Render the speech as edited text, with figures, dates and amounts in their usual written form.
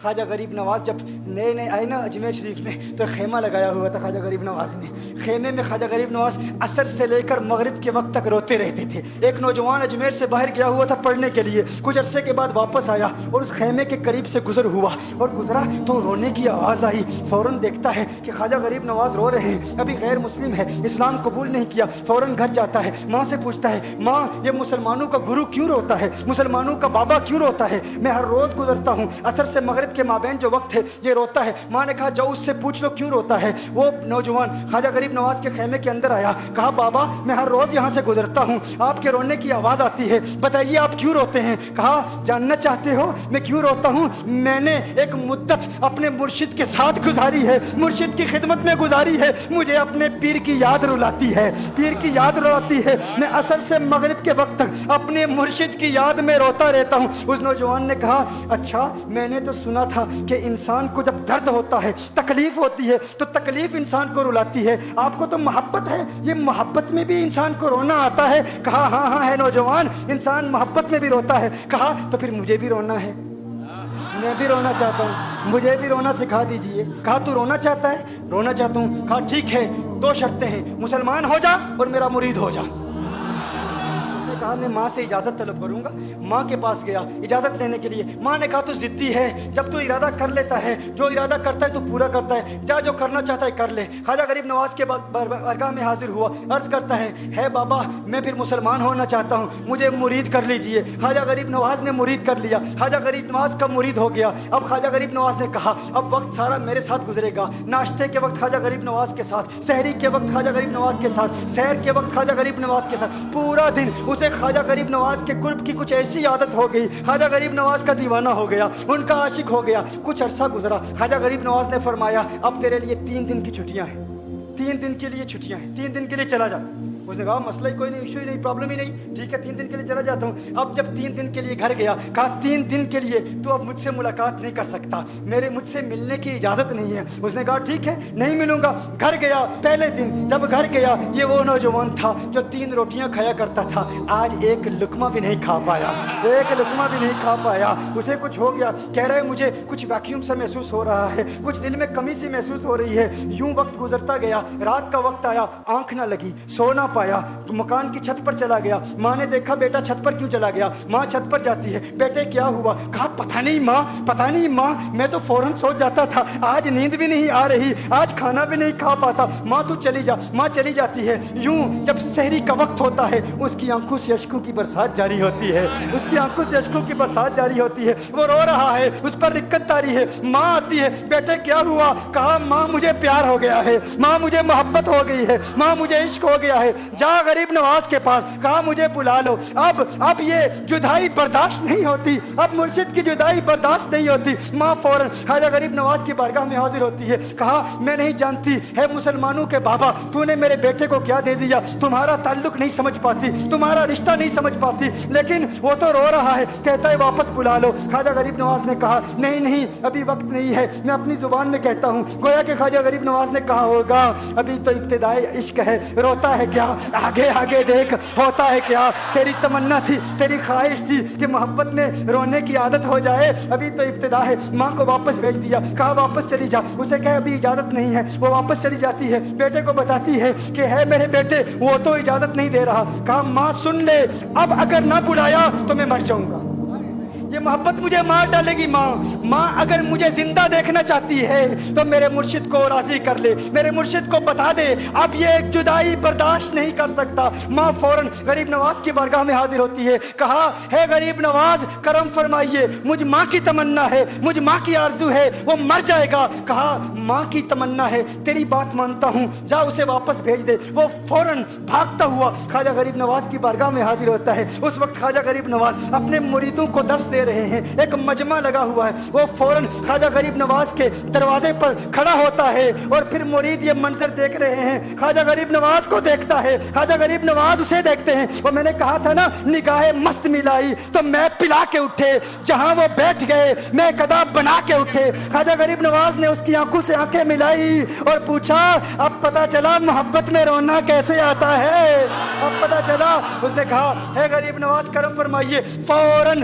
خواجہ غریب نواز جب نئے نئے آئے نا اجمیر شریف میں تو خیمہ لگایا ہوا تھا خواجہ غریب نواز نے. خیمے میں خواجہ غریب نواز عصر سے لے کر مغرب کے وقت تک روتے رہتے تھے. ایک نوجوان اجمیر سے باہر گیا ہوا تھا پڑھنے کے لیے, کچھ عرصے کے بعد واپس آیا اور اس خیمے کے قریب سے گزر ہوا اور گزرا تو رونے کی آواز آئی. فوراً دیکھتا ہے کہ خواجہ غریب نواز رو رہے ہیں, ابھی غیر مسلم ہے, اسلام قبول نہیں کیا. فوراً گھر جاتا ہے, ماں سے پوچھتا ہے, ماں یہ مسلمانوں کا گرو کیوں روتا ہے, مسلمانوں کا بابا کیوں روتا ہے؟ میں ہر روز گزرتا ہوں, عصر سے مغرب کے مابین جو وقت ہے یہ روتا ہے. ماں نے کہا جاؤ اس سے پوچھ لو کیوں روتا ہے. وہ نوجوان خواجہ غریب نواز کے خیمے کے اندر آیا, کہا بابا میں ہر روز یہاں سے گزرتا ہوں, آپ کے رونے کی آواز آتی ہے, بتائیے آپ کیوں روتے ہیں؟ کہا جاننا چاہتے ہو میں کیوں روتا ہوں؟ میں نے ایک مدت اپنے مرشد کے ساتھ گزاری ہے, مرشد کی خدمت میں گزاری ہے, مجھے اپنے پیر کی یاد رلاتی ہے, پیر کی یاد رلاتی ہے. میں عصر سے مغرب کے وقت تک اپنے مرشد کی یاد میں روتا رہتا ہوں. اس نوجوان نے کہا اچھا میں نے تو سنا تھا کہ انسان کو جب درد ہوتا ہے, تکلیف ہوتی ہے تو تکلیف انسان کو رلاتی ہے, آپ کو تو محبت ہے, یہ محبت میں بھی انسان کو رونا آتا ہے؟ کہا ہاں ہاں ہے نوجوان, انسان محبت میں بھی روتا ہے. کہا تو پھر مجھے بھی رونا ہے, میں بھی رونا چاہتا ہوں, مجھے بھی رونا سکھا دیجئے. کہا تو رونا چاہتا ہے؟ رونا چاہتا ہوں. کہا ٹھیک ہے, دو شرطیں ہیں, مسلمان ہو جا اور میرا مرید ہو جا. اس نے کہا میں ماں سے اجازت طلب کروں گا. ماں کے پاس گیا اجازت لینے کے لیے. ماں نے کہا تو ضدی ہے, جب تو ارادہ کر لیتا ہے, جو ارادہ کرتا ہے تو پورا کرتا ہے, جا جو کرنا چاہتا ہے کر لے. خواجہ غریب نواز کے بارگاہ میں حاضر ہوا, عرض کرتا ہے بابا میں پھر مسلمان ہونا چاہتا ہوں, مجھے مرید کر لیجئے. خواجہ غریب نواز نے مرید کر لیا, خواجہ غریب نواز کا مرید ہو گیا. اب خواجہ غریب نواز نے کہا اب وقت سارا میرے ساتھ گزرے گا, ناشتے کے وقت خواجہ غریب نواز کے ساتھ, سحری کے وقت خواجہ غریب نواز کے ساتھ, سحر کے وقت خواجہ غریب نواز کے ساتھ, پورا دن اسے خواجہ غریب نواز کے قرب کی کچھ ایسی عادت ہو گئی, خواجہ غریب نواز کا دیوانہ ہو گیا, ان کا عاشق ہو گیا. کچھ عرصہ گزرا, خواجہ غریب نواز نے فرمایا اب تیرے لیے 3 دن کی چھٹیاں ہیں, 3 دن کے لیے چھٹیاں ہیں, 3 دن کے لیے چلا جا. اس نے کہا مسئلہ ہی کوئی نہیں, ایشو ہی نہیں, پرابلم ہی نہیں, ٹھیک ہے 3 دن کے لیے چلا جاتا ہوں. اب جب 3 دن کے لیے گھر گیا, کہا 3 دن کے لیے تو اب مجھ سے ملاقات نہیں کر سکتا, مجھ سے ملنے کی اجازت نہیں ہے. اس نے کہا ٹھیک ہے نہیں ملوں گا. گھر گیا, پہلے دن جب گھر گیا یہ وہ نوجوان تھا جو 3 روٹیاں کھایا کرتا تھا, آج ایک لقمہ بھی نہیں کھا پایا, ایک لقمہ بھی نہیں کھا پایا. اسے کچھ ہو گیا, کہہ رہے مجھے کچھ ویکیوم سا محسوس ہو رہا ہے, کچھ دل میں کمی سی محسوس ہو رہی ہے. یوں وقت گزرتا گیا, رات کا وقت آیا, آنکھ نہ لگی, سو نہ پایا, مکان کی چھت پر چلا گیا. ماں نے دیکھا بیٹا چھت پر کیوں چلا گیا؟ ماں چھت پر جاتی ہے, بیٹے کیا ہوا؟ کہا پتہ نہیں ماں, پتہ نہیں ماں, میں تو فوراً سو جاتا تھا, آج نیند بھی نہیں آ رہی, آج کھانا بھی نہیں کھا پاتا. ماں تو چلی جا. ماں چلی جاتی ہے. یوں جب سحری کا وقت ہوتا ہے اس کی آنکھوں سے اشکوں کی برسات جاری ہوتی ہے, اس کی آنکھوں سے اشکوں کی برسات جاری ہوتی ہے. وہ رو رہا ہے, اس پر رکت تاری ہے. ماں آتی ہے, بیٹے کیا ہوا؟ کہا ماں مجھے پیار ہو گیا ہے, ماں مجھے محبت ہو گئی ہے, ماں مجھے عشق ہو گیا ہے. جا غریب نواز کے پاس, کہا مجھے بلا لو, اب یہ جدائی برداشت نہیں ہوتی, اب مرشد کی جدائی برداشت نہیں ہوتی. ماں فوراً خواجہ غریب نواز کی بارگاہ میں حاضر ہوتی ہے. کہا میں نہیں جانتی ہے مسلمانوں کے بابا, تو نے میرے بیٹے کو کیا دے دیا, تمہارا تعلق نہیں سمجھ پاتی, تمہارا رشتہ نہیں سمجھ پاتی, لیکن وہ تو رو رہا ہے, کہتا ہے واپس بلا لو. خواجہ غریب نواز نے کہا نہیں ابھی وقت نہیں ہے, میں اپنی زبان میں کہتا ہوں. گویا کہ خواجہ غریب نواز نے کہا ہوگا ابھی تو ابتدائی عشق ہے, روتا ہے کیا, آگے آگے دیکھ ہوتا ہے کیا. تیری تمنا تھی, تیری خواہش تھی کہ محبت میں رونے کی عادت ہو جائے, ابھی تو ابتدا ہے. ماں کو واپس بھیج دیا, کہا واپس چلی جا. اسے کہا ابھی اجازت نہیں ہے, وہ واپس چلی جاتی ہے. بیٹے کو بتاتی ہے کہ ہے میرے بیٹے وہ تو اجازت نہیں دے رہا. کہا ماں سن لے, اب اگر نہ بلایا تو میں مر جاؤں گا, یہ محبت مجھے مار ڈالے گی. ماں اگر مجھے زندہ دیکھنا چاہتی ہے تو میرے مرشد کو راضی کر لے, میرے مرشد کو بتا دے اب یہ جدائی برداشت نہیں کر سکتا. ماں فوراً غریب نواز کی بارگاہ میں حاضر ہوتی ہے. کہا ہے غریب نواز کرم فرمائیے, مجھ ماں کی تمنا ہے, مجھ ماں کی آرزو ہے, وہ مر جائے گا. کہا ماں کی تمنا ہے, تیری بات مانتا ہوں, جا اسے واپس بھیج دے. وہ فوراً بھاگتا ہوا خواجہ غریب نواز کی بارگاہ میں حاضر ہوتا ہے. اس وقت خواجہ غریب نواز اپنے مریدوں کو درس دے رہے ہیں, ایک مجمع لگا ہوا ہے. وہ فوراً خواجہ غریب نواز کے دروازے پر کھڑا ہوتا ہے اور پھر مرید یہ منظر دیکھ رہے ہیں. خواجہ غریب نواز کو دیکھتا ہے, خواجہ غریب نواز اسے دیکھتے ہیں. وہ میں نے کہا تھا نا نگاہ مست ملائی تو میں پلا کے اٹھے, جہاں وہ بیٹھ گئے میں قدا بنا کے اٹھے. خواجہ غریب نواز نے اس کی آنکھوں سے آنکھیں ملائی اور پوچھا اب پتا چلا محبت میں رونا کیسے آتا ہے, اب پتا چلا. اس نے کہا ہے غریب نواز کرم فرمائیے. فوراً